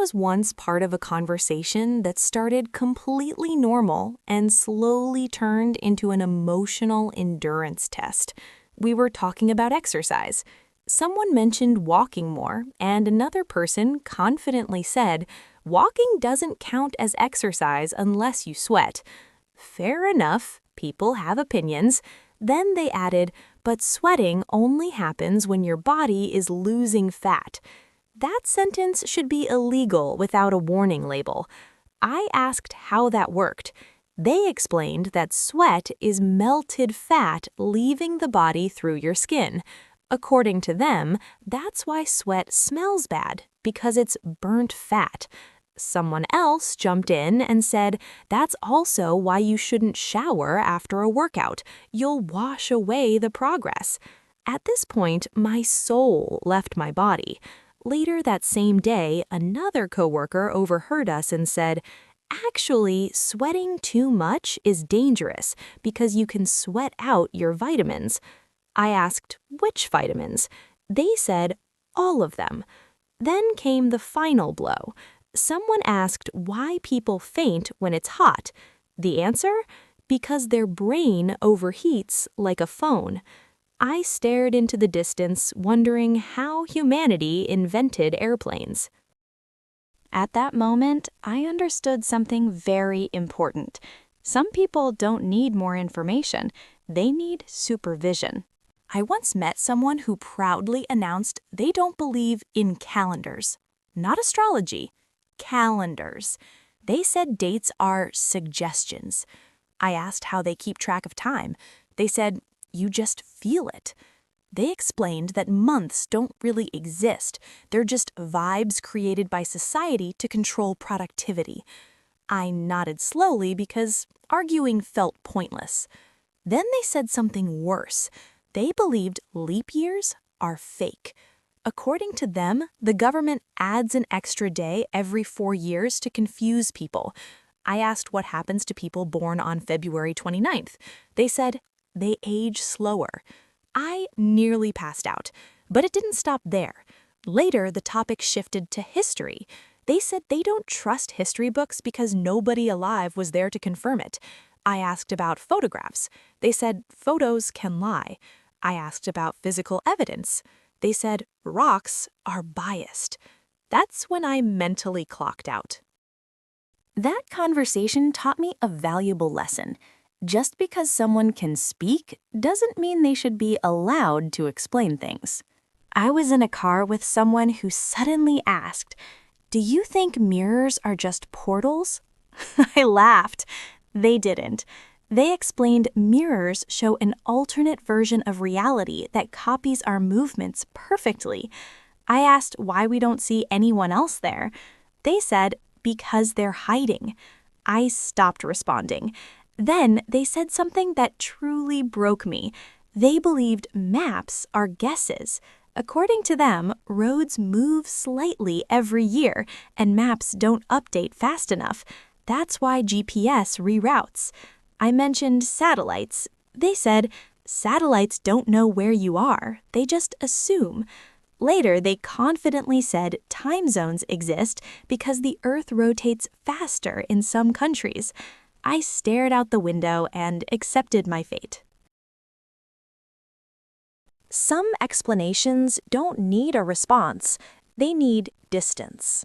was once part of a conversation that started completely normal and slowly turned into an emotional endurance test. We were talking about exercise. Someone mentioned walking more, and another person confidently said, "Walking doesn't count as exercise unless you sweat." Fair enough, people have opinions. Then they added, "But sweating only happens when your body is losing fat." That sentence should be illegal without a warning label. I asked how that worked. They explained that sweat is melted fat leaving the body through your skin. According to them, that's why sweat smells bad, because it's burnt fat. Someone else jumped in and said, "That's also why you shouldn't shower after a workout. You'll wash away the progress." At this point, my soul left my body. Later that same day, another coworker overheard us and said, "Actually, sweating too much is dangerous because you can sweat out your vitamins." I asked, "Which vitamins?" They said, "All of them." Then came the final blow. Someone asked why people faint when it's hot. The answer? Because their brain overheats like a phone. I stared into the distance, wondering how humanity invented airplanes. At that moment, I understood something very important. Some people don't need more information. They need supervision. I once met someone who proudly announced they don't believe in calendars. Not astrology, calendars. They said dates are suggestions. I asked how they keep track of time. They said, "You just feel it." They explained that months don't really exist. They're just vibes created by society to control productivity. I nodded slowly because arguing felt pointless. Then they said something worse. They believed leap years are fake. According to them, the government adds an extra day every 4 years to confuse people. I asked what happens to people born on February 29th. They said they age slower. I nearly passed out, but it didn't stop there. Later, the topic shifted to history. They said they don't trust history books because nobody alive was there to confirm it. I asked about photographs. They said photos can lie. I asked about physical evidence. They said rocks are biased. That's when I mentally clocked out. That conversation taught me a valuable lesson. Just because someone can speak doesn't mean they should be allowed to explain things. I was in a car with someone who suddenly asked, "Do you think mirrors are just portals?" I laughed. They didn't. They explained mirrors show an alternate version of reality that copies our movements perfectly. I asked why we don't see anyone else there. They said, "Because they're hiding." I stopped responding. Then they said something that truly broke me. They believed maps are guesses. According to them, roads move slightly every year, and maps don't update fast enough. That's why GPS reroutes. I mentioned satellites. They said, "Satellites don't know where you are. They just assume." Later, they confidently said time zones exist because the Earth rotates faster in some countries. I stared out the window and accepted my fate. Some explanations don't need a response. They need distance.